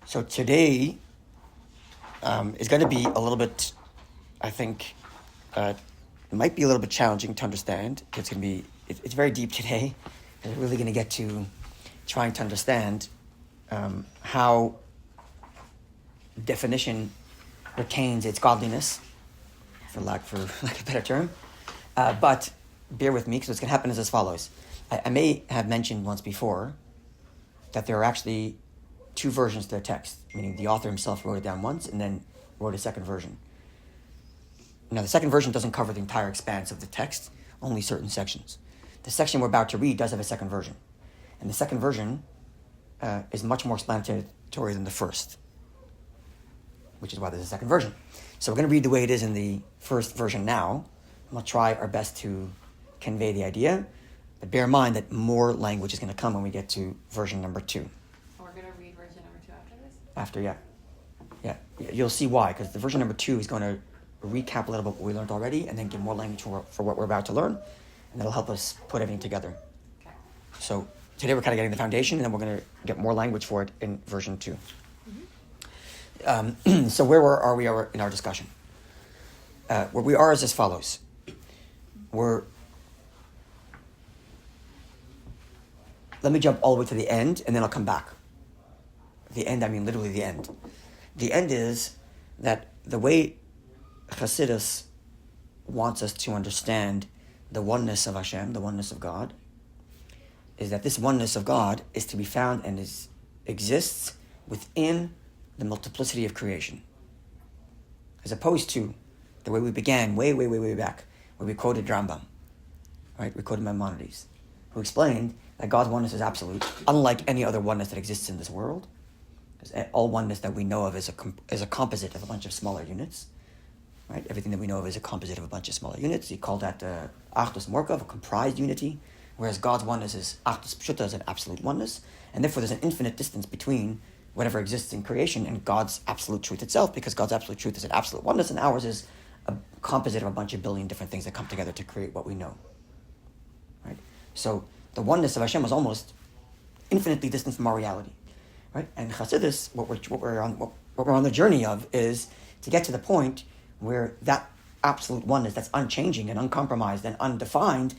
So today is going to be a little bit, I think, it might be a little bit challenging to understand. It's very deep today. We're really going to get to trying to understand how definition retains its godliness, for lack of a better term. But bear with me, because what's going to happen is as follows. I may have mentioned once before that there are actually two versions to the text, meaning the author himself wrote it down once and then wrote a second version. Now, the second version doesn't cover the entire expanse of the text, only certain sections. The section we're about to read does have a second version. And the second version is much more explanatory than the first, which is why there's a second version. So we're going to read the way it is in the first version now. We'll try our best to convey the idea, but bear in mind that more language is going to come when we get to version number 2. So we're going to read version number 2 after this? After, yeah. You'll see why, because the version number 2 is going to recap a little bit what we learned already and then give more language for what we're about to learn, and that'll help us put everything together. Okay. So today we're kind of getting the foundation, and then we're going to get more language for it in version 2. Mm-hmm. So where are we in our discussion? Where we are is as follows. Let me jump all the way to the end, and then I'll come back. The end, I mean literally the end. The end is that the way Chassidus wants us to understand the oneness of Hashem, the oneness of God, is that this oneness of God is to be found and exists within the multiplicity of creation. As opposed to the way we began way back, where we quoted Rambam, right? We quoted Maimonides, who explained that God's oneness is absolute, unlike any other oneness that exists in this world. All oneness that we know of is a composite of a bunch of smaller units, right? Everything that we know of is a composite of a bunch of smaller units. He called that Achdus Morkav, a comprised unity, whereas God's oneness is Achdus Pshuta, is an absolute oneness, and therefore there's an infinite distance between whatever exists in creation and God's absolute truth itself, because God's absolute truth is an absolute oneness, and ours is a composite of a bunch of billion different things that come together to create what we know, right? So the oneness of Hashem is almost infinitely distant from our reality, right? And Chassidus, what we're on the journey of is to get to the point where that absolute oneness that's unchanging and uncompromised and undefined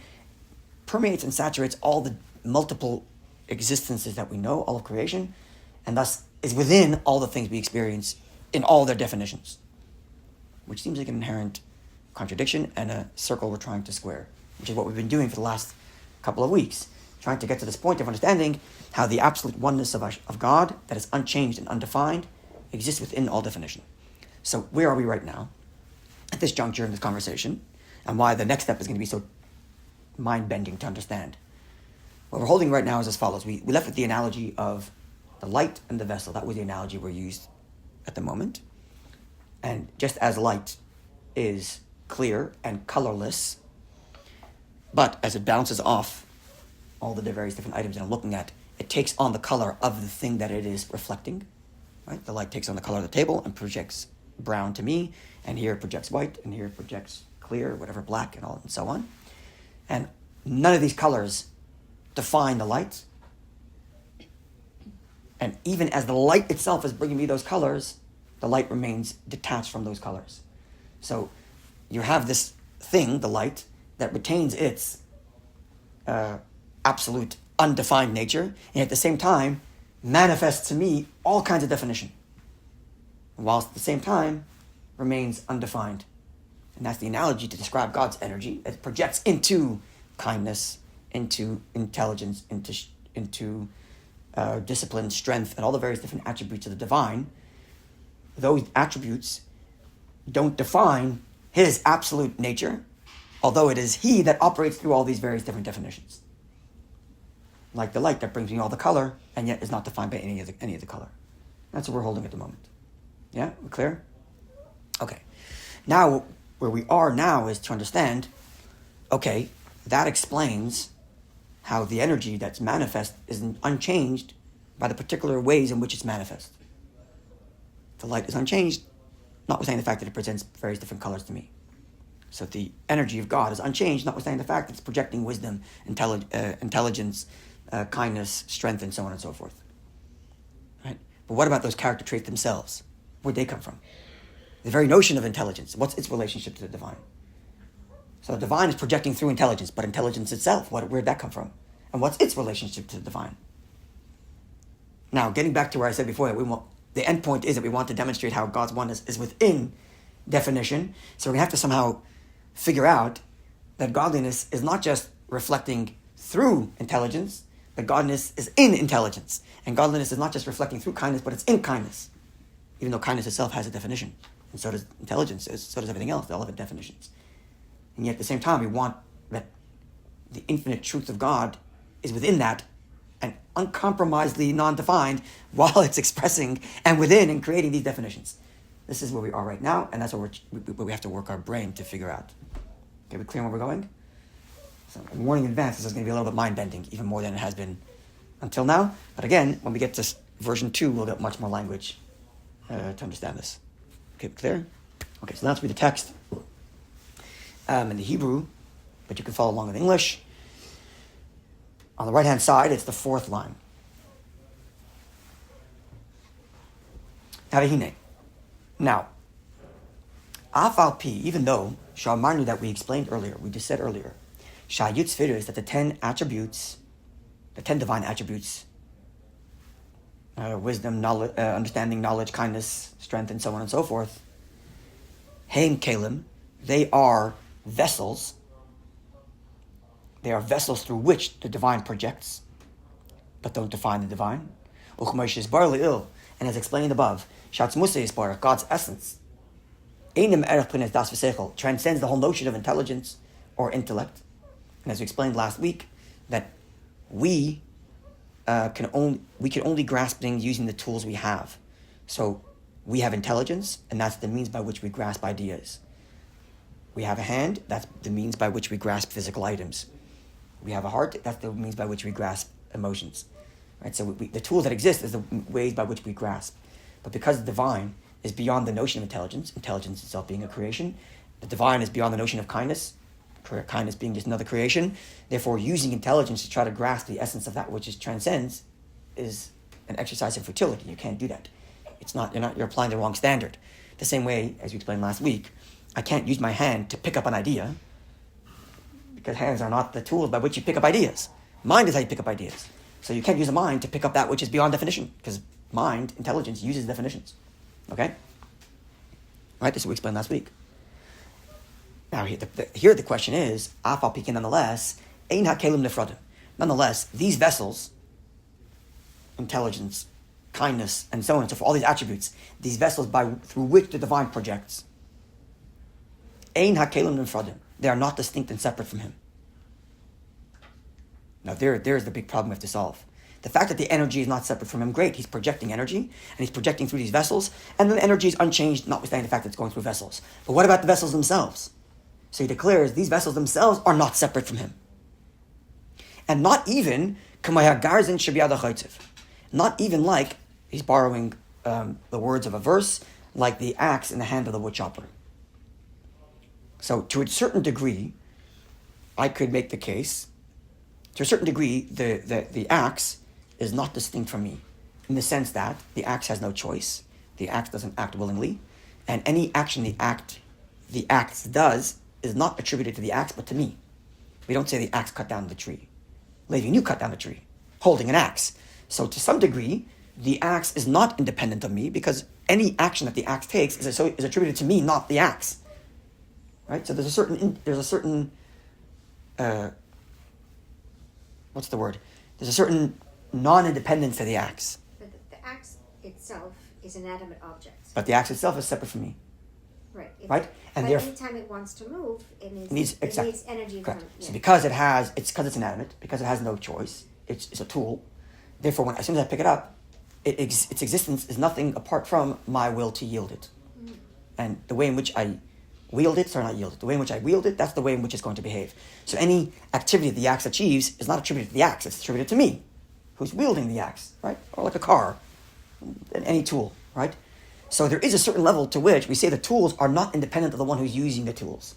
permeates and saturates all the multiple existences that we know, all of creation, and thus is within all the things we experience in all their definitions, which seems like an inherent contradiction and a circle we're trying to square, which is what we've been doing for the last couple of weeks, trying to get to this point of understanding how the absolute oneness of God, that is unchanged and undefined, exists within all definition. So where are we right now, at this juncture in this conversation, and why the next step is going to be so mind-bending to understand? What we're holding right now is as follows. We left with the analogy of the light and the vessel. That was the analogy we're used at the moment. And just as light is clear and colorless, but as it bounces off all the various different items that I'm looking at, it takes on the color of the thing that it is reflecting. Right? The light takes on the color of the table and projects brown to me, and here it projects white, and here it projects clear, whatever, black, and so on. And none of these colors define the light. And even as the light itself is bringing me those colors, the light remains detached from those colors. So you have this thing, the light, that retains its absolute undefined nature, and at the same time manifests to me all kinds of definition, whilst at the same time remains undefined. And that's the analogy to describe God's energy. It projects into kindness, into intelligence, into discipline, strength, and all the various different attributes of the divine. Those attributes don't define his absolute nature, although it is he that operates through all these various different definitions. Like the light that brings me all the color, and yet is not defined by any of the color. That's what we're holding at the moment. Yeah, we're clear? Okay. Now, where we are now is to understand, okay, that explains how the energy that's manifest is unchanged by the particular ways in which it's manifest. The light is unchanged, notwithstanding the fact that it presents various different colors to me. So the energy of God is unchanged, notwithstanding the fact that it's projecting wisdom, intelligence, kindness, strength, and so on and so forth. Right? But what about those character traits themselves? Where'd they come from? The very notion of intelligence, what's its relationship to the divine? So the divine is projecting through intelligence, but intelligence itself, where'd that come from? And what's its relationship to the divine? Now, getting back to where I said before, that the end point is that we want to demonstrate how God's oneness is within definition. So we're going to have to somehow figure out that godliness is not just reflecting through intelligence, but godliness is in intelligence. And godliness is not just reflecting through kindness, but it's in kindness. Even though kindness itself has a definition. And so does intelligence, so does everything else. They all have definitions. And yet at the same time, we want that the infinite truth of God is within that and uncompromisedly non-defined while it's expressing and within and creating these definitions. This is where we are right now, and that's what we have to work our brain to figure out. Okay, we clear on where we're going? So I'm warning in advance, this is going to be a little bit mind-bending, even more than it has been until now. But again, when we get to version 2, we'll get much more language to understand this. Okay, clear? Okay, so let's read the text in the Hebrew, but you can follow along in English. On the right-hand side, it's the 4th line. Now, Afal Pi, even though, Shamarnu, that we explained earlier, we just said earlier, Shayut Sfira is that the 10 attributes, the 10 divine attributes, wisdom, knowledge, understanding, knowledge, kindness, strength, and so on and so forth, Heim Kalim, they are vessels. They are vessels through which the divine projects, but don't define the divine. And as explained above, God's essence, transcends the whole notion of intelligence or intellect. And as we explained last week, that we can only grasp things using the tools we have. So we have intelligence, and that's the means by which we grasp ideas. We have a hand, that's the means by which we grasp physical items. We have a heart, that's the means by which we grasp emotions. Right? So the tools that exist is the ways by which we grasp. But because the divine is beyond the notion of intelligence, intelligence itself being a creation, the divine is beyond the notion of kindness, kindness being just another creation, therefore using intelligence to try to grasp the essence of that which is transcends is an exercise in futility. You can't do that. You're applying the wrong standard. The same way, as we explained last week, I can't use my hand to pick up an idea, because hands are not the tools by which you pick up ideas. Mind is how you pick up ideas. So you can't use a mind to pick up that which is beyond definition, because mind, intelligence, uses definitions. Okay? Right, this is what we explained last week. Now, here the question is, Afal Pikin, nonetheless, Ein HaKelim Nefradim. Nonetheless, these vessels, intelligence, kindness, and so on and so forth, all these attributes, these vessels through which the divine projects, Ein HaKelim Nefradim. They are not distinct and separate from him. Now, there's the big problem we have to solve. The fact that the energy is not separate from him, great. He's projecting energy, and he's projecting through these vessels, and then the energy is unchanged, notwithstanding the fact that it's going through vessels. But what about the vessels themselves? So he declares these vessels themselves are not separate from him. And not even, not even like, he's borrowing the words of a verse, like the axe in the hand of the woodchopper. So to a certain degree, I could make the case, to a certain degree, the axe is not distinct from me, in the sense that the axe has no choice, the axe doesn't act willingly, and any action the axe does is not attributed to the axe, but to me. We don't say the axe cut down the tree. Levi, you cut down the tree, holding an axe. So to some degree, the axe is not independent of me, because any action that the axe takes is attributed to me, not the axe. Right? So there's a certain what's the word? There's a certain non-independence to the axe. But the axe itself is an adamant object. But the axe itself is separate from me. Right. Right? And anytime it wants to move, it needs energy. Correct. Yeah. So because it's inanimate, because it has no choice, it's a tool. Therefore, as soon as I pick it up, its existence is nothing apart from my will to yield it. Mm-hmm. And the way in which I wield it, the way in which I wield it, that's the way in which it's going to behave. So any activity the axe achieves is not attributed to the axe, it's attributed to me, who's wielding the axe, right? Or like a car, any tool, right? So there is a certain level to which we say the tools are not independent of the one who's using the tools.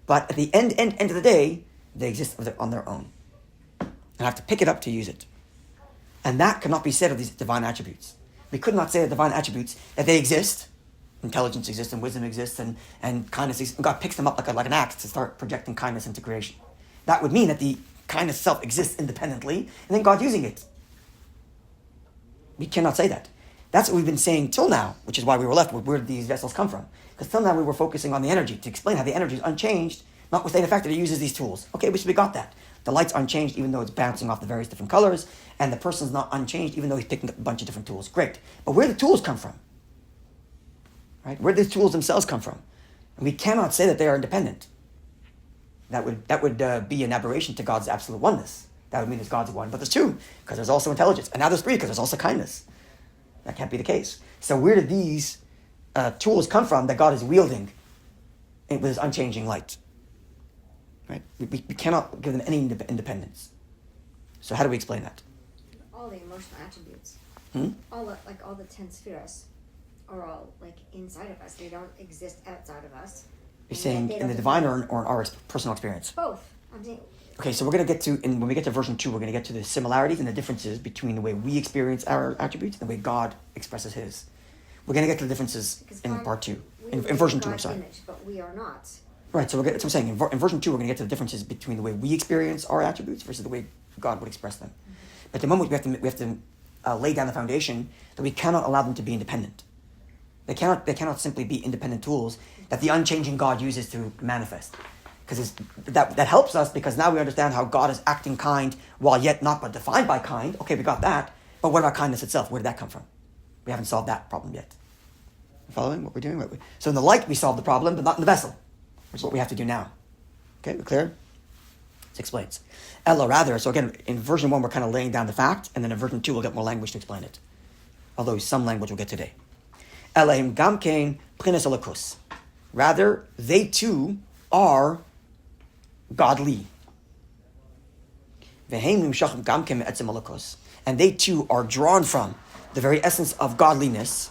But at the end of the day, they exist on their own. And I have to pick it up to use it. And that cannot be said of these divine attributes. We could not say the divine attributes, that they exist. Intelligence exists and wisdom exists and kindness exists. And God picks them up like an axe to start projecting kindness into creation. That would mean that the kindness itself exists independently and then God using it. We cannot say that. That's what we've been saying till now, which is why we were left with where did these vessels come from. Because till now we were focusing on the energy to explain how the energy is unchanged, notwithstanding the fact that he uses these tools. Okay, we got that. The light's unchanged even though it's bouncing off the various different colors, and the person's not unchanged even though he's picking up a bunch of different tools. Great. But where do the tools come from? Right? Where do the tools themselves come from? And we cannot say that they are independent. That would be an aberration to God's absolute oneness. That would mean there's God's one, but there's two, because there's also intelligence. And now there's three, because there's also kindness. That can't be the case. So where did these tools come from that God is wielding with his unchanging light? Right? We cannot give them any independence. So how do we explain that? All the emotional attributes. Hmm? All the 10 spheres are all inside of us. They don't exist outside of us. You're saying in the divine or in our personal experience? Both. I'm saying. Okay, so we're going to get to, when we get to version 2, we're going to get to the similarities and the differences between the way we experience our attributes and the way God expresses his. We're going to get to the differences in part 2, in version 2, I'm sorry. Image, but we are not. Right, so that's what I'm saying. In version 2, we're going to get to the differences between the way we experience our attributes versus the way God would express them. Mm-hmm. But at the moment, we have to lay down the foundation that we cannot allow them to be independent. They cannot simply be independent tools that the unchanging God uses to manifest. Because that helps us, because now we understand how God is acting kind while yet not but defined by kind. Okay, we got that. But what about kindness itself? Where did that come from? We haven't solved that problem yet. Following what we're doing? So in the light, we solved the problem, but not in the vessel, which is what we have to do now. Okay, we're clear? It explains. Ella, rather, so again, in version 1, we're kind of laying down the fact, and then in version 2, we'll get more language to explain it. Although some language we'll get today. Elahim gamkein p'chinas Elokus. Rather, they too are godly. And they too are drawn from the very essence of godliness.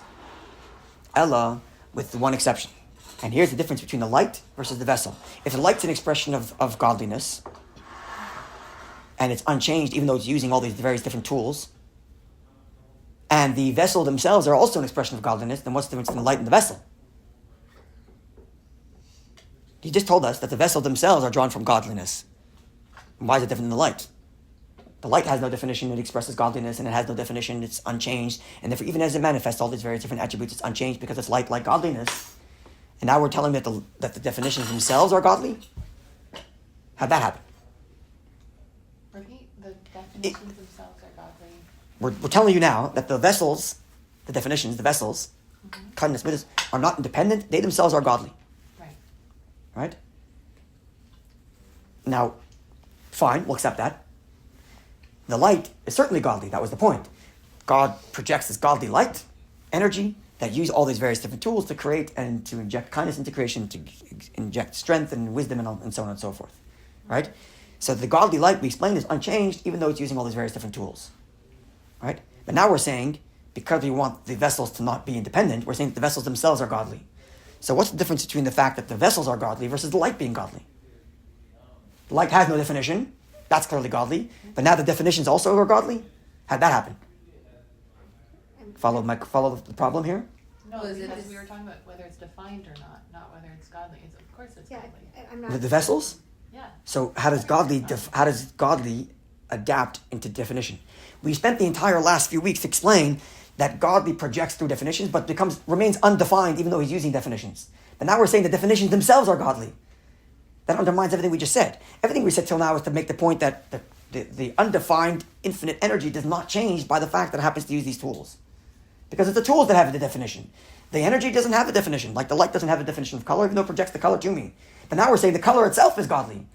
Ella, with the one exception. And here's the difference between the light versus the vessel. If the light's an expression of godliness, and it's unchanged even though it's using all these various different tools, and the vessel themselves are also an expression of godliness, then what's the difference between the light and the vessel? He just told us that the vessel themselves are drawn from godliness. And why is it different than the light? The light has no definition, it expresses godliness, and it has no definition, it's unchanged. And therefore, even as it manifests all these various different attributes, it's unchanged because it's light like godliness. And now we're telling that the definitions themselves are godly? How'd that happen? Repeat, the definitions themselves are godly. We're telling you now that the vessels, the definitions, the vessels, kindness, goodness, are not independent, they themselves are godly. Right? Now, fine, we'll accept that. The light is certainly godly. That was the point. God projects this godly light, energy, that use all these various different tools to create and to inject kindness into creation, to inject strength and wisdom and so on and so forth. Right? So the godly light, we explained, is unchanged, even though it's using all these various different tools. Right? But now we're saying, because we want the vessels to not be independent, we're saying that the vessels themselves are godly. So what's the difference between the fact that the vessels are godly versus the light being godly? The light has no definition. That's clearly godly. But now the definitions also are godly? How'd that happen? Follow the problem here? No, because we were talking about whether it's defined or not whether it's godly. Of course it's godly. I'm not. The vessels? Yeah. So how does godly adapt into definition? We spent the entire last few weeks to explain that godly projects through definitions, but remains undefined even though he's using definitions. But now we're saying the definitions themselves are godly. That undermines everything we just said. Everything we said till now is to make the point that the undefined infinite energy does not change by the fact that it happens to use these tools. Because it's the tools that have the definition. The energy doesn't have a definition, like the light doesn't have a definition of color, even though it projects the color to me. But now we're saying the color itself is godly.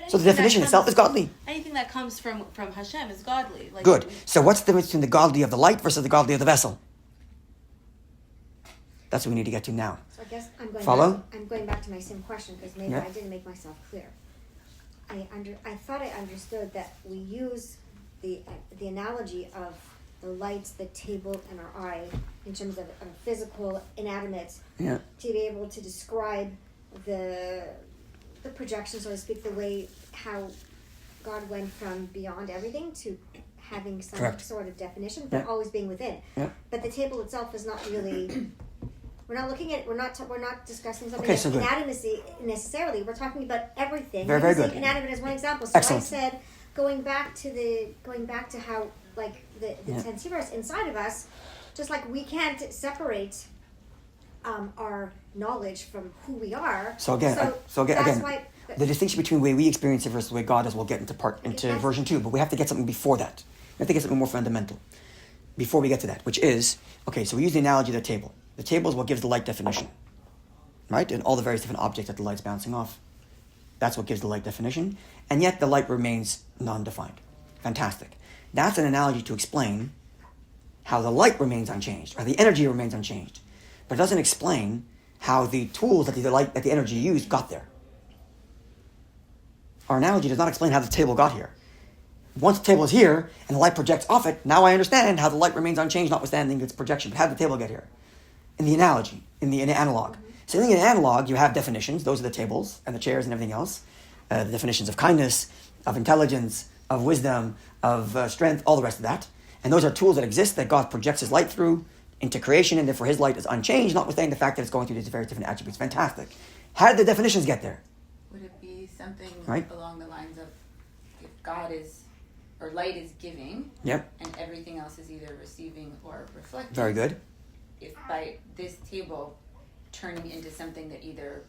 So the definition itself is godly. Anything that comes from Hashem is godly. Good. So what's the difference between the godly of the light versus the godly of the vessel? That's what we need to get to now. So I guess I'm going back to my same question because maybe I didn't make myself clear. I thought I understood that we use the analogy of the lights, the table, and our eye in terms of a physical, inanimate, to be able to describe the projection, so to speak, the way how God went from beyond everything to having some Correct. sort of definition, but Yeah. always being within. Yeah. But the table itself is not really. We're not looking at. We're not discussing something Okay, like so good. anatomy necessarily. We're talking about everything. Very, I'm very using good. Inanimate as one example. So Excellent. I said going back to how like the Yeah. Tensiverse inside of us, just like we can't separate our knowledge from who we are. So again, that's again, why. the distinction between the way we experience it versus the way God is, we'll get into That's- version 2, but we have to get something before that. We have to get something more fundamental before we get to that, which is, okay, so we use the analogy of the table. The table is what gives the light definition, right? And all the various different objects that the light's bouncing off. That's what gives the light definition. And yet the light remains non-defined. Fantastic. That's an analogy to explain how the light remains unchanged, or the energy remains unchanged. But it doesn't explain how the tools that the energy used got there. Our analogy does not explain how the table got here. Once the table is here and the light projects off it, now I understand how the light remains unchanged, notwithstanding its projection. But how did the table get here? In the analogy, in the analog. So in the analog, you have definitions. Those are the tables and the chairs and everything else. The definitions of kindness, of intelligence, of wisdom, of strength, all the rest of that. And those are tools that exist that God projects his light through into creation, and therefore his light is unchanged, notwithstanding the fact that it's going through these very different attributes. Fantastic. How did the definitions get there? Would it be something Right. along the lines of if God is, or light is giving, Yep. and everything else is either receiving or reflecting? Very good. If by this table turning into something that either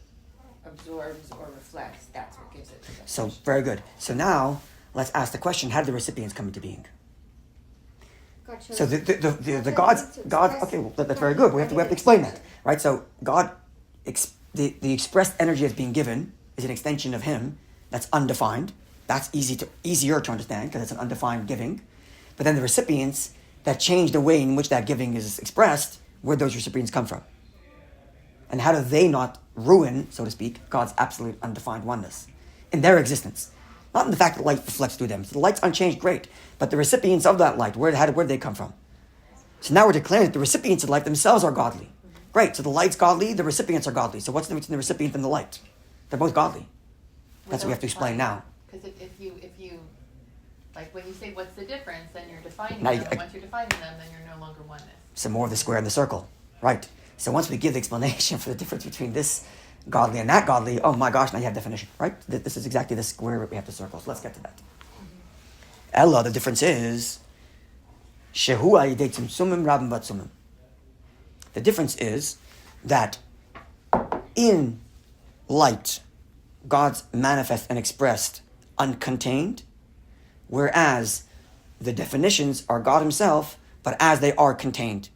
absorbs or reflects, that's what gives it the So, definition. very good. So now, let's ask the question, how did the recipients come into being? God shows So the That's God's, what we need to God's, express. okay, well, that's very good. We have to explain that, right? So God, the expressed energy that's being given is an extension of him that's undefined. That's easier to understand because it's an undefined giving. But then the recipients that change the way in which that giving is expressed, where those recipients come from. And how do they not ruin, so to speak, God's absolute undefined oneness in their existence? Not in the fact that light reflects through them. So the light's unchanged, great. But the recipients of that light, where did they come from? So now we're declaring that the recipients of light themselves are godly. Great, so the light's godly, the recipients are godly. So what's the difference between the recipient and the light? They're both godly. That's what we have to explain now. Because if you, like when you say what's the difference, then you're defining Now them, you- and once you're defining them, then you're no longer oneness. Some more of the square and the circle. Right. So once we give the explanation for the difference between this godly and that godly, oh my gosh, now you have definition, right? This is exactly the square we have the circle. So let's get to that. Ella, the difference is, Shehu ayidei tzimtzumim rabim batzumim. The difference is that in light, God's manifest and expressed uncontained, whereas the definitions are God himself, but as they are contained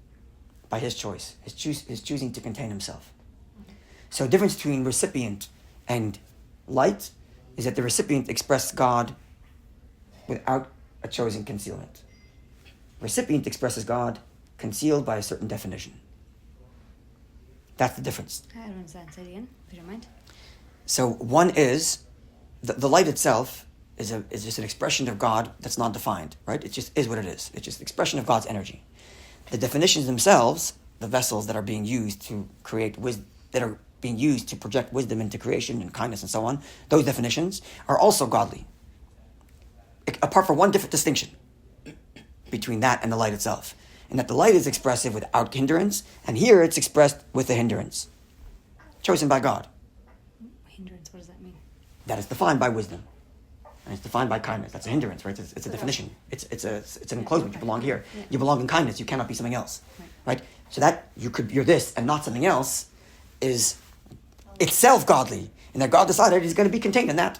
by his choice, his choosing to contain himself. So the difference between recipient and light is that the recipient expressed God without a chosen concealment. Recipient expresses God concealed by a certain definition. That's the difference. I don't understand. Say it again, if you don't mind. So one is, the light itself is just an expression of God that's not defined, right? It just is what it is. It's just an expression of God's energy. The definitions themselves, the vessels that are being used to create wisdom, that are being used to project wisdom into creation and kindness and so on, those definitions are also godly. Apart from one different distinction between that and the light itself. And that the light is expressive without hindrance, and here it's expressed with a hindrance. Chosen by God. Hindrance, what does that mean? That is defined by wisdom. And it's defined by kindness. That's a hindrance, right? It's a definition. It's an enclosement. You belong here. Yeah. You belong in kindness. You cannot be something else. Right? So that you're this and not something else is itself godly. And that God decided he's going to be contained in that.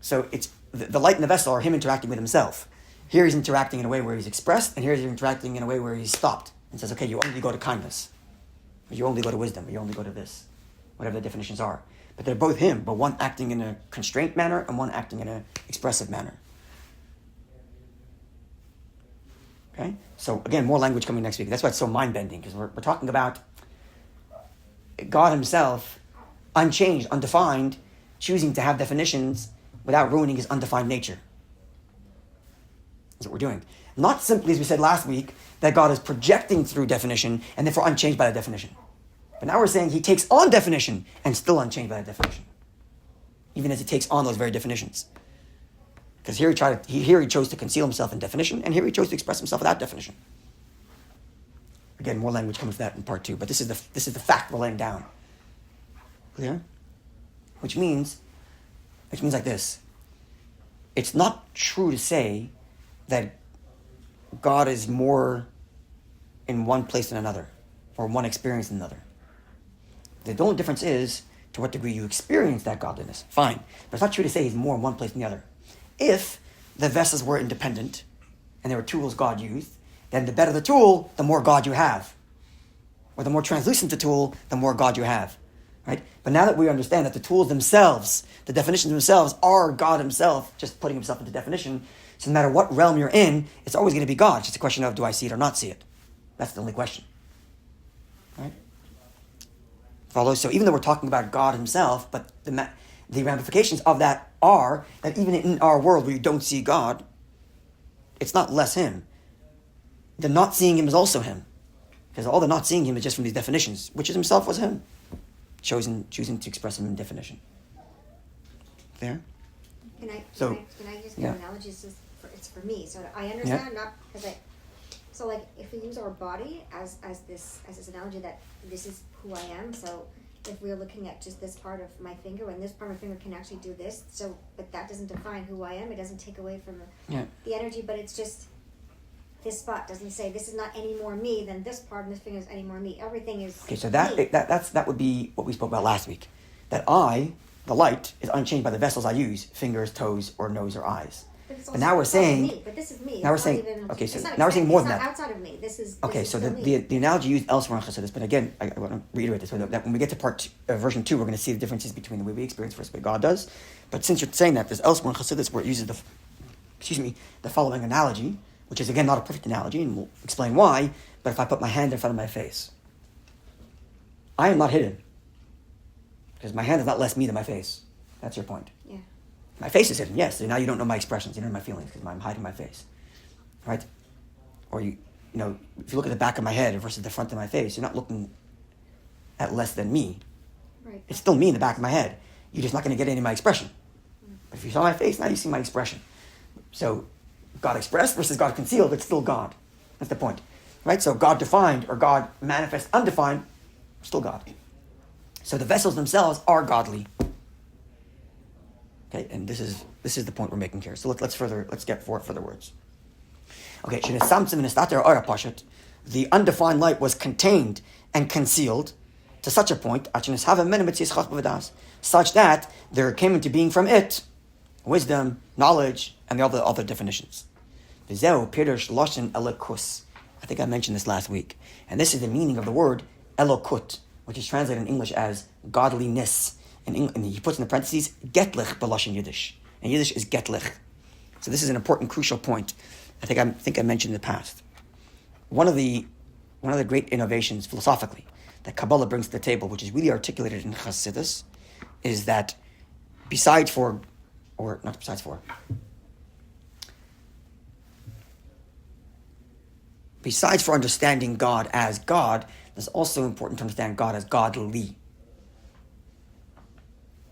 So it's the light in the vessel are him interacting with himself. Here he's interacting in a way where he's expressed, and here he's interacting in a way where he's stopped and says, okay, you only go to kindness. Or you only go to wisdom. Or you only go to this. Whatever the definitions are. But they're both him, but one acting in a constraint manner and one acting in an expressive manner. Okay? So again, more language coming next week. That's why it's so mind-bending, because we're talking about God himself, unchanged, undefined, choosing to have definitions without ruining his undefined nature. That's what we're doing. Not simply, as we said last week, that God is projecting through definition and therefore unchanged by that definition. But now we're saying he takes on definition and still unchanged by that definition. Even as he takes on those very definitions. Because here he chose to conceal himself in definition, and here he chose to express himself without definition. Again, more language comes to that in part 2, but this is the fact we're laying down. Clear? Which means like this. It's not true to say that God is more in one place than another, or one experience than another. The only difference is to what degree you experience that godliness. Fine. But it's not true to say he's more in one place than the other. If the vessels were independent, and there were tools God used, then the better the tool, the more God you have. Or the more translucent the tool, the more God you have. Right? But now that we understand that the tools themselves, the definitions themselves, are God himself, just putting himself into definition, so no matter what realm you're in, it's always going to be God. It's just a question of, do I see it or not see it? That's the only question. Right? Follow? So even though we're talking about God himself, but the ramifications of that are that even in our world where you don't see God, it's not less him. The not seeing him is also him. Because all the not seeing him is just from these definitions, which is himself was him. Choosing to express him in definition. There? Can I just give yeah. an analogy? It's for me, so I understand, not because so like if we use our body as this analogy that this is who I am, so if we're looking at just this part of my finger, and this part of my finger can actually do this, so but that doesn't define who I am, it doesn't take away from the energy, but it's just this spot doesn't say this is not any more me than this part, and this finger is any more me. Everything is okay. So me. that would be what we spoke about last week. That the light, is unchanged by the vessels I use, fingers, toes, or nose, or eyes. But now we're saying, me, but this is me. Now we're saying, okay. So now we're saying more than that. Outside of me, this is okay. This So is the analogy used elsewhere in Chassidus, but again, I want to reiterate this: so that when we get to version 2, we're going to see the differences between the way we experience versus what God does. But since you're saying that, there's elsewhere in Chassidus where it uses the following analogy, which is again not a perfect analogy, and we'll explain why. But if I put my hand in front of my face, I am not hidden because my hand is not less me than my face. That's your point. Yeah. My face is hidden, yes. So now you don't know my expressions, you don't know my feelings because I'm hiding my face, right? Or you know, if you look at the back of my head versus the front of my face, you're not looking at less than me. Right. It's still me in the back of my head. You're just not going to get any of my expression. But if you saw my face, now you see my expression. So God expressed versus God concealed, it's still God. That's the point, right? So God defined or God manifest undefined, still God. So the vessels themselves are godly. Okay, and this is the point we're making here. So let's get further words. Okay, the undefined light was contained and concealed to such a point, such that there came into being from it wisdom, knowledge, and the other definitions. Elokus. I think I mentioned this last week. And this is the meaning of the word Elokut, which is translated in English as godliness. And he puts in the parentheses, getlich b'lashon Yiddish. And Yiddish is getlich. So this is an important, crucial point. I think I mentioned in the past. One of the great innovations philosophically that Kabbalah brings to the table, which is really articulated in Chassidus, is that besides for understanding God as God, it's also important to understand God as godly.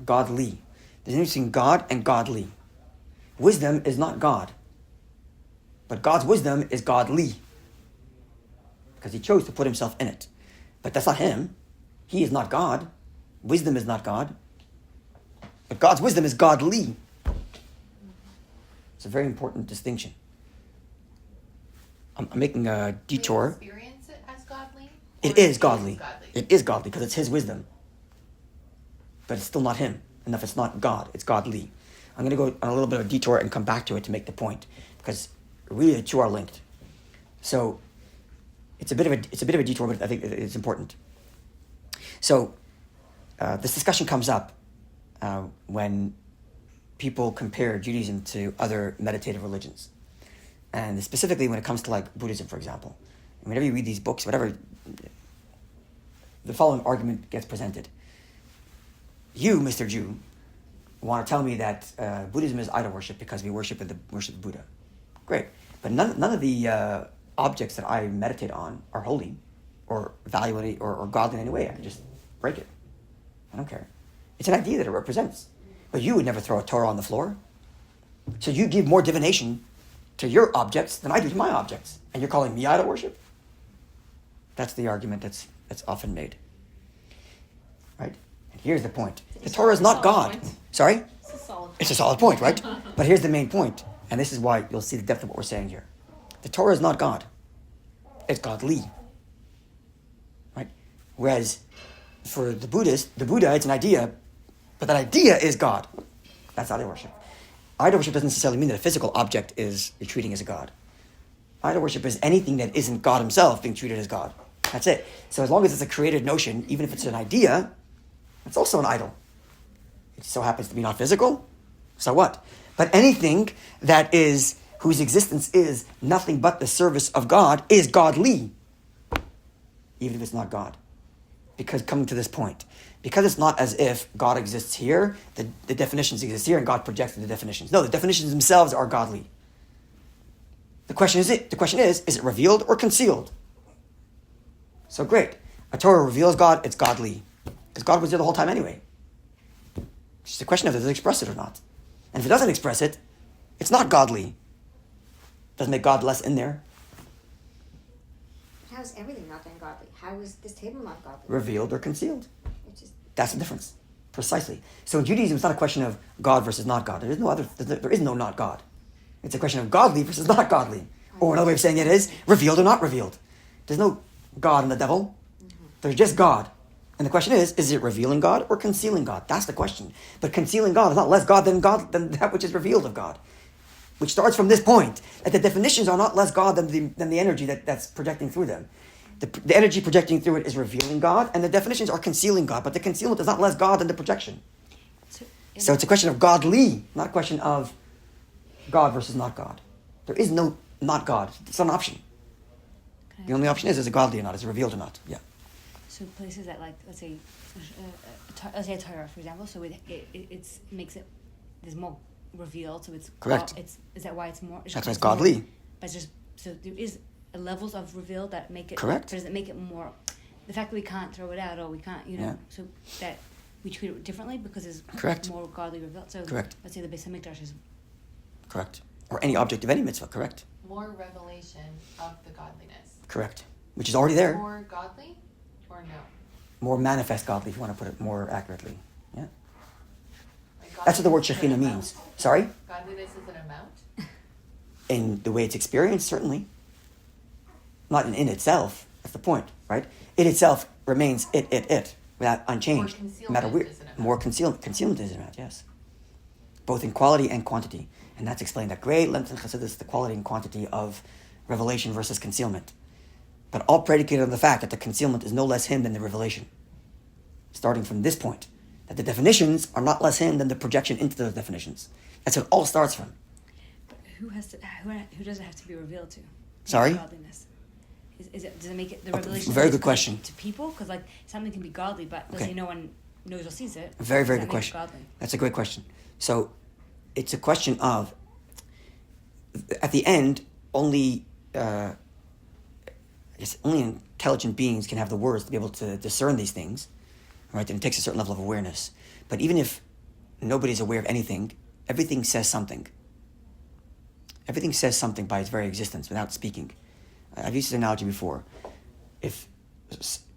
Godly. There's a difference between God and godly. Wisdom is not God. But God's wisdom is godly. Because he chose to put himself in it. But that's not him. He is not God. Wisdom is not God. But God's wisdom is godly. It's a very important distinction. I'm making a detour. Do you experience it as godly? It is godly. It is godly because it's his wisdom. But it's still not him. And if it's not God, it's godly. I'm going to go on a little bit of a detour and come back to it to make the point. Because really the two are linked. So it's a bit of a detour, but I think it's important. So this discussion comes up when people compare Judaism to other meditative religions. And specifically when it comes to like Buddhism, for example. And whenever you read these books, whatever, the following argument gets presented. You, Mr. Jew, want to tell me that Buddhism is idol worship because we worship Buddha. Great. But none of the objects that I meditate on are holy or valuable or godly in any way. I can just break it. I don't care. It's an idea that it represents. But you would never throw a Torah on the floor. So you give more divination to your objects than I do to my objects. And you're calling me idol worship? That's the argument that's often made. Right? And here's the point. The Torah is not God. Sorry? It's a solid point, right? But here's the main point. And this is why you'll see the depth of what we're saying here. The Torah is not God. It's godly. Right? Whereas for the Buddhist, the Buddha, it's an idea, but that idea is God. That's idol worship. Idol worship doesn't necessarily mean that a physical object is you're treating as a god. Idol worship is anything that isn't God himself being treated as God. That's it. So as long as it's a created notion, even if it's an idea, it's also an idol. It so happens to be not physical, so what? But anything that is, whose existence is nothing but the service of God, is godly, even if it's not God. Because coming to this point, because it's not as if God exists here, the definitions exist here, and God projects the definitions. No, the definitions themselves are godly. The question is, is it revealed or concealed? So great. A Torah reveals God, it's godly. Because God was there the whole time anyway. It's just a question of does it express it or not. And if it doesn't express it, it's not godly. Doesn't make God less in there. How is everything not ungodly? How is this table not godly? Revealed or concealed. It's just, That's the difference. Precisely. So in Judaism, it's not a question of God versus not God. There is no not God. It's a question of godly versus not godly. Or another way of saying it is revealed or not revealed. There's no God and the devil. There's just God. And the question is it revealing God or concealing God? That's the question. But concealing God is not less God than that which is revealed of God. Which starts from this point, that the definitions are not less God than the energy that's projecting through them. The energy projecting through it is revealing God, and the definitions are concealing God. But the concealment is not less God than the projection. So it's a question of godly, not a question of God versus not God. There is no not God. It's not an option. The only option is it godly or not? Is it revealed or not? Yeah. So places that, like, let's say a Torah, for example, so it makes it, there's more revealed, so it's correct. Is that why it's more? That's why it's godly. More, but it's just, so there is levels of revealed that make it correct. Does it make it more? The fact that we can't throw it out, or we can't, so that we treat it differently because it's correct. More godly revealed. So correct. Let's say the Beis Hamikdash is correct, or any object of any mitzvah. Correct. More revelation of the godliness. Correct, which is already there. More godly, or no? More manifest godly, if you want to put it more accurately. Yeah. Like that's what the word Shekhinah means. Sorry? Godliness is an amount? In the way it's experienced, certainly. Not in itself. That's the point, right? It itself remains it, without unchanged. More No matter where. More concealment is an amount, yes. Both in quality and quantity. And that's explained at great length in Chassidus, the quality and quantity of revelation versus concealment. But all predicated on the fact that the concealment is no less him than the revelation. Starting from this point, that the definitions are not less him than the projection into those definitions. That's what it all starts from. But who does it have to be revealed to? Sorry? Godliness. Does it make it the revelation? Very good question. To people, because like something can be godly, but let's say no one knows or sees it. Very good question. That's a great question. So, it's a question of, at the end, only intelligent beings can have the words to be able to discern these things, right? And it takes a certain level of awareness. But even if nobody's aware of anything, everything says something. Everything says something by its very existence without speaking. I've used this analogy before. If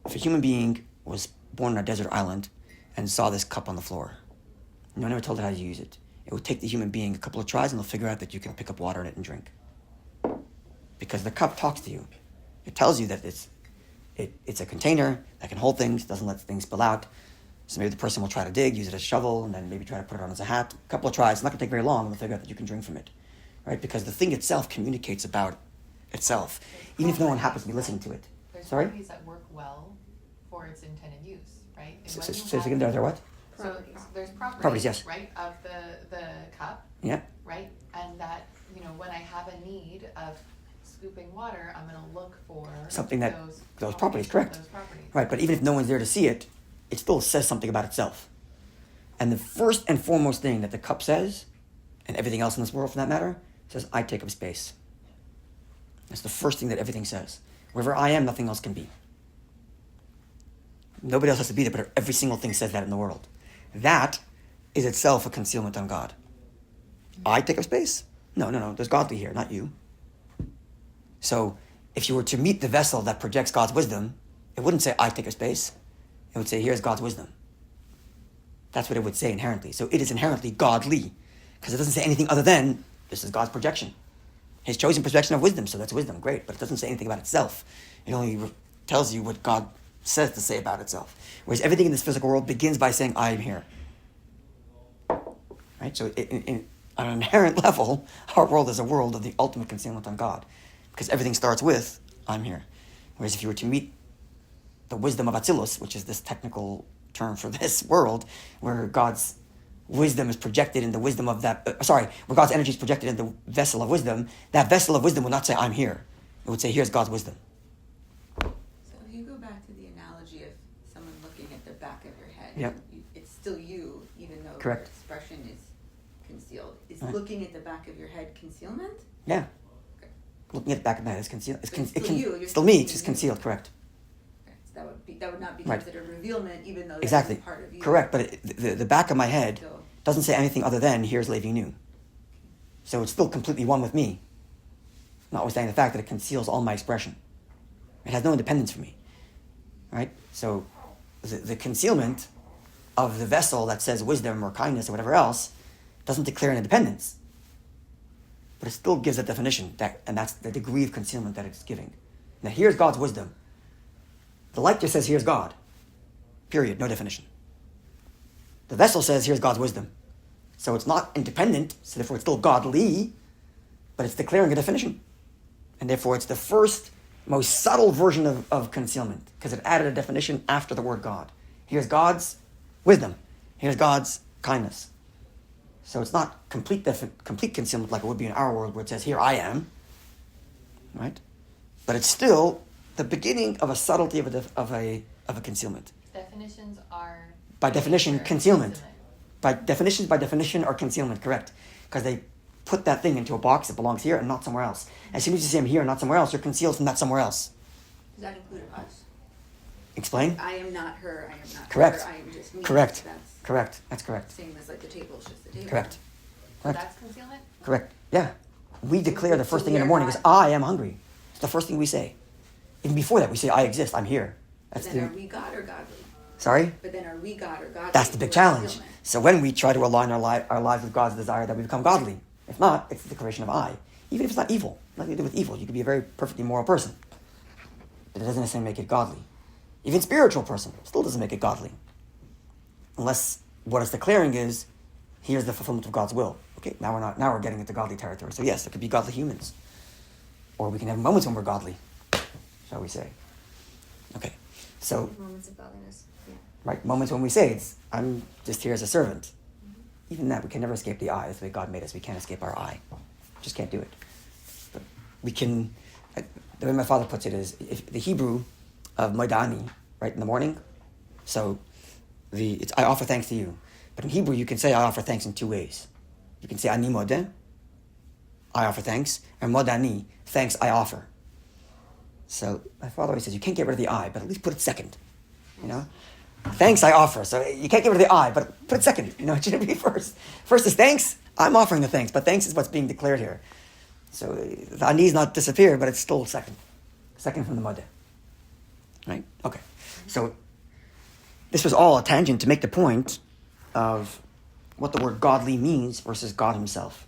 a human being was born on a desert island and saw this cup on the floor, no one ever told it how to use it. It would take the human being a couple of tries and they'll figure out that you can pick up water in it and drink. Because the cup talks to you. It tells you that it's a container that can hold things, doesn't let things spill out. So maybe the person will try to dig, use it as a shovel, and then maybe try to put it on as a hat. A couple of tries, it's not going to take very long, and they'll figure out that you can drink from it. Right? Because the thing itself communicates about itself, even if no one happens to be listening to it. There's Sorry? properties that work well for its intended use, right? And So again, there what? So there's Properties, yes. right, of the cup, Yeah. right? And that, when I have a need of scooping water, I'm going to look for something that those properties, correct. Those properties. Right, but even if no one's there to see it, it still says something about itself. And the first and foremost thing that the cup says, and everything else in this world for that matter, says, I take up space. That's the first thing that everything says. Wherever I am, nothing else can be. Nobody else has to be there, but every single thing says that in the world. That is itself a concealment on God. I take up space? No. There's godly here, not you. So if you were to meet the vessel that projects God's wisdom, it wouldn't say, I take up space. It would say, here's God's wisdom. That's what it would say inherently. So it is inherently godly, because it doesn't say anything other than, this is God's projection. His chosen projection of wisdom, so that's wisdom, great. But it doesn't say anything about itself. It only tells you what God says to say about itself. Whereas everything in this physical world begins by saying, I am here. Right? So on an inherent level, our world is a world of the ultimate concealment on God. Because everything starts with, I'm here. Whereas if you were to meet the wisdom of Atzilus, which is this technical term for this world, where God's wisdom is projected in the wisdom of that, where God's energy is projected in the vessel of wisdom, that vessel of wisdom would not say, I'm here. It would say, here's God's wisdom. So if you go back to the analogy of someone looking at the back of your head, Yep. it's still you, even though Correct. your expression is concealed. Is Right. looking at the back of your head concealment? Yeah. Okay. Looking at the back of the head is concealed. But it's still you, you're Still me, still it's just you. concealed, correct. Okay. So that would not be Right. considered revealment, even though Exactly. that's part of you. Correct, but the back of my head Still. doesn't say anything other than, here's Levi Nu. So it's still completely one with me, notwithstanding the fact that it conceals all my expression. It has no independence from me. Right? So the concealment of the vessel that says wisdom or kindness or whatever else doesn't declare an independence. But it still gives a definition, and that's the degree of concealment that it's giving. Now here's God's wisdom. The light just says, here's God. Period. No definition. The vessel says, here's God's wisdom. So it's not independent, so therefore it's still godly, but it's declaring a definition. And therefore it's the first, most subtle version of concealment, because it added a definition after the word God. Here's God's wisdom. Here's God's kindness. So it's not complete concealment like it would be in our world, where it says, here I am. Right? But it's still the beginning of a subtlety of a concealment. Definitions are... By definition, nature, concealment. isn't it? By definition, are concealment, correct? Because they put that thing into a box that belongs here and not somewhere else. As soon as you say I'm here and not somewhere else, you're concealed from that somewhere else. Does that include us? Explain? I am not her, I am not Correct. her, I am just me. Correct. That's Correct. That's correct. same as like the table is just the table. Correct. So Correct. that's concealment? Correct. Yeah. We declare the first So thing in the we are morning is, not- I am hungry. It's the first thing we say. Even before that, we say, I exist, I'm here. But That's then are the... we God or godly? Sorry? But then are we God or godly? That's the big Or challenge. concealment? So when we try to align our lives with God's desire, that we become godly. If not, it's the declaration of I. Even if it's not evil, nothing to do with evil. You could be a very perfectly moral person, but it doesn't necessarily make it godly. Even spiritual person still doesn't make it godly, unless what it's declaring is, here's the fulfillment of God's will. Okay, now we're getting into godly territory. So yes, there could be godly humans, or we can have moments when we're godly, shall we say? Okay, so Moments of godliness. Yeah. right, moments when we say I'm just here as a servant. Even that, we can never escape the I. That's the way God made us. We can't escape our I. Just can't do it. But we can, the way my father puts it is, if the Hebrew of Modani, right, in the morning, so it's I offer thanks to you. But in Hebrew, you can say I offer thanks in two ways. You can say Ani Modeh, I offer thanks, and Modani, thanks I offer. So my father always says, you can't get rid of the I, but at least put it second, you know? Thanks I offer. So you can't get rid of the I, but put it second. You know, it shouldn't be first. First is thanks. I'm offering the thanks, but thanks is what's being declared here. So the Ani is not disappeared, but it's still second. Second from the Modeh. Right? Okay. So this was all a tangent to make the point of what the word godly means versus God himself.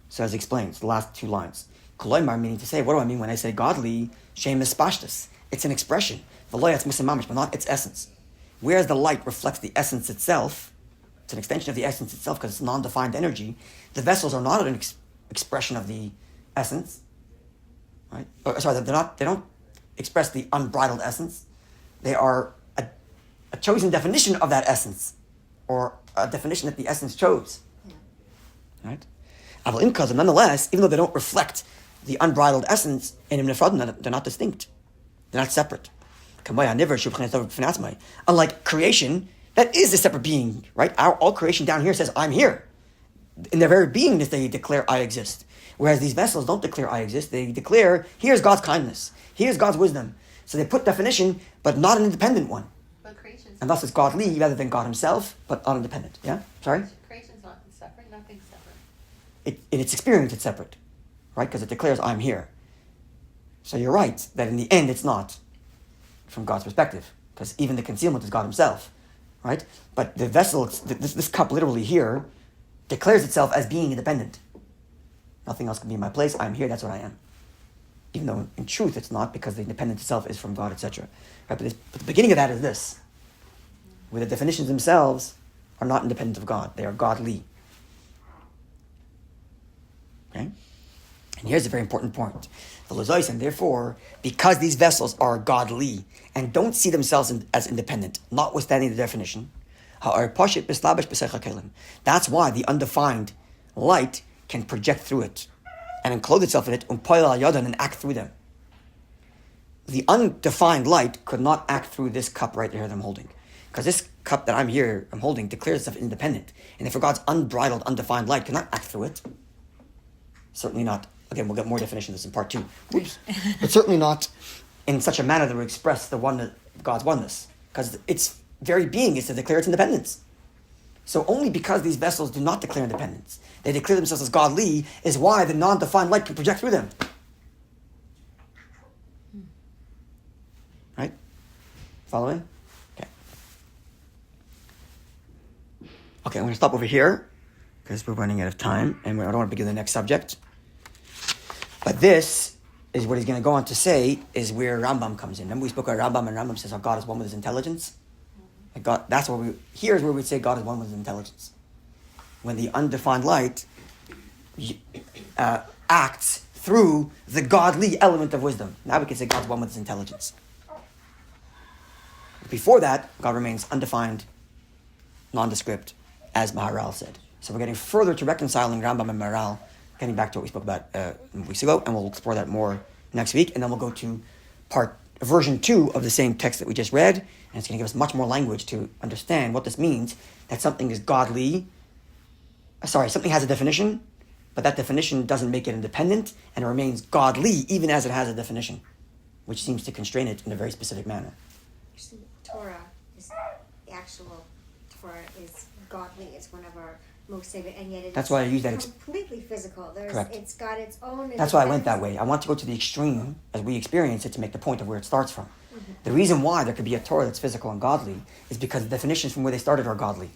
So as he explains, the last two lines. Koloimar, meaning to say, what do I mean when I say godly? Shem is pashtus. It's an expression. V'loyatz misimamish, but not its essence. Whereas the light reflects the essence itself, it's an extension of the essence itself because it's non-defined energy, the vessels are not an expression of the essence. Right? They don't express the unbridled essence. They are a chosen definition of that essence, or a definition that the essence chose. Yeah. Right? Nonetheless, even though they don't reflect the unbridled essence, they're not distinct. They're not separate. Unlike creation, that is a separate being, right? All creation down here says, I'm here. In their very beingness, they declare, I exist. Whereas these vessels don't declare, I exist. They declare, here's God's kindness. Here's God's wisdom. So they put definition, but not an independent one. But creation's And thus it's godly rather than God himself, but not independent. Yeah? Sorry? Creation's not separate, nothing's separate. in its experience, it's separate, right? Because it declares, I'm here. So you're right, that in the end, it's not from God's perspective, because even the concealment is God himself, right? But the vessel, this cup literally here, declares itself as being independent. Nothing else can be in my place. I'm here, that's what I am. Even though in truth it's not, because the independence itself is from God, etc. Right? But the beginning of that is this, where the definitions themselves are not independent of God. They are godly. Okay? And here's a very important point. And therefore, because these vessels are godly and don't see themselves as independent, notwithstanding the definition, that's why the undefined light can project through it and enclose itself in it, and act through them. The undefined light could not act through this cup right here that I'm holding. Because this cup that I'm holding, declares itself independent. And therefore God's unbridled, undefined light cannot act through it. Certainly not. Again, we'll get more definition of this in part 2. Oops. But certainly not in such a manner that would express the oneness, God's oneness. Because its very being is to declare its independence. So only because these vessels do not declare independence, they declare themselves as godly, is why the non-defined light can project through them. Right? Following? Okay, I'm going to stop over here because we're running out of time and I don't want to begin the next subject. But this is what he's going to go on to say is where Rambam comes in. Remember we spoke about Rambam, and Rambam says how God is one with his intelligence? Like God, here's where we say God is one with his intelligence. When the undefined light acts through the godly element of wisdom. Now we can say God's one with his intelligence. Before that, God remains undefined, nondescript, as Maharal said. So we're getting further to reconciling Rambam and Maharal, getting back to what we spoke about weeks ago, and we'll explore that more next week, and then we'll go to version 2 of the same text that we just read, and it's going to give us much more language to understand what this means, that something is godly, something has a definition, but that definition doesn't make it independent, and it remains godly even as it has a definition, which seems to constrain it in a very specific manner. Actually, Torah is the actual Torah is godly. It's one of our most sacred, and yet That's why I use that. Completely physical. Correct. It's got its own. That's why I went that way. I want to go to the extreme as we experience it to make the point of where it starts from. Mm-hmm. The reason why there could be a Torah that's physical and godly is because the definitions from where they started are godly.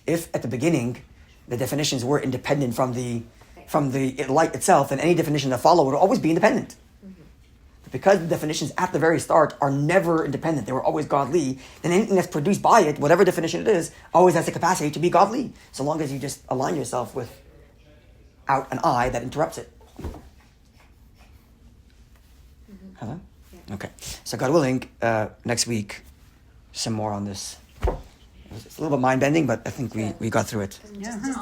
If at the beginning the definitions were independent from the light itself, then any definition that followed would always be independent. But because the definitions at the very start are never independent, they were always godly, then anything that's produced by it, whatever definition it is, always has the capacity to be godly, so long as you just align yourself without an eye that interrupts it. Hello? Yeah. Okay. So God willing, next week, some more on this. It's a little bit mind-bending, but I think we got through it. Just the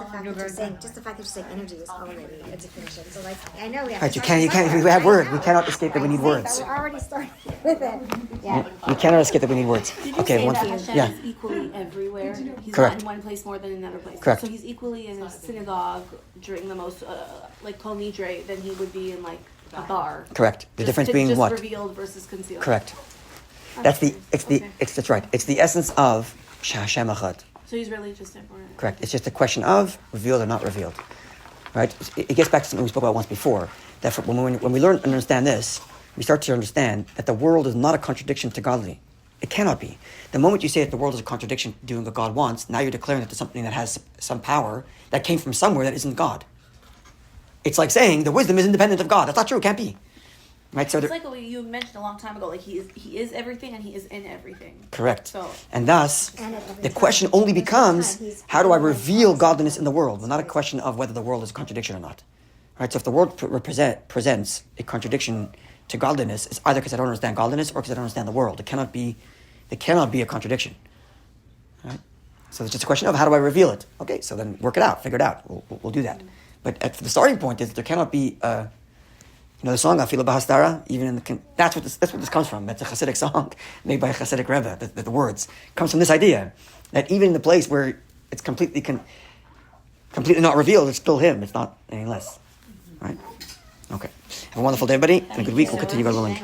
fact that you're saying energy is already a definition. So I know we have. Right, you can't. We have words. We cannot escape that we need words. We're already starting with it. Yeah. We cannot escape that we need words. Did you Okay. say that Hashem is equally everywhere? He's Correct. not in one place more than in another place. Correct. So he's equally in a synagogue during the most Kol Nidre than he would be in a bar. Correct. The difference being just what? Revealed versus concealed. Correct. That's right. It's the essence of Hashem Echad. So he's really just different. Correct. It's just a question of revealed or not revealed. Right? It gets back to something we spoke about once before. That when we learn and understand this, we start to understand that the world is not a contradiction to godly. It cannot be. The moment you say that the world is a contradiction to doing what God wants, now you're declaring that there's something that has some power that came from somewhere that isn't God. It's like saying the wisdom is independent of God. That's not true. It can't be. Right? So it's like what you mentioned a long time ago. He is everything and he is in everything. Correct. So, and thus, the question only becomes, how do I reveal godliness in the world? Well, not a question of whether the world is a contradiction or not. Right? So if the world presents a contradiction to godliness, it's either because I don't understand godliness or because I don't understand the world. It cannot be a contradiction. Right? So it's just a question of how do I reveal it? Okay, so then work it out, figure it out. We'll do that. But the starting point is that there cannot be the song Afilu Bahastara, even in that's what this comes from. It's a Hasidic song made by a Hasidic Rebbe. The words comes from this idea that even in the place where it's completely not revealed, it's still Him. It's not any less. Right? Okay. Have a wonderful day, everybody, and a good week. We'll continue God willing.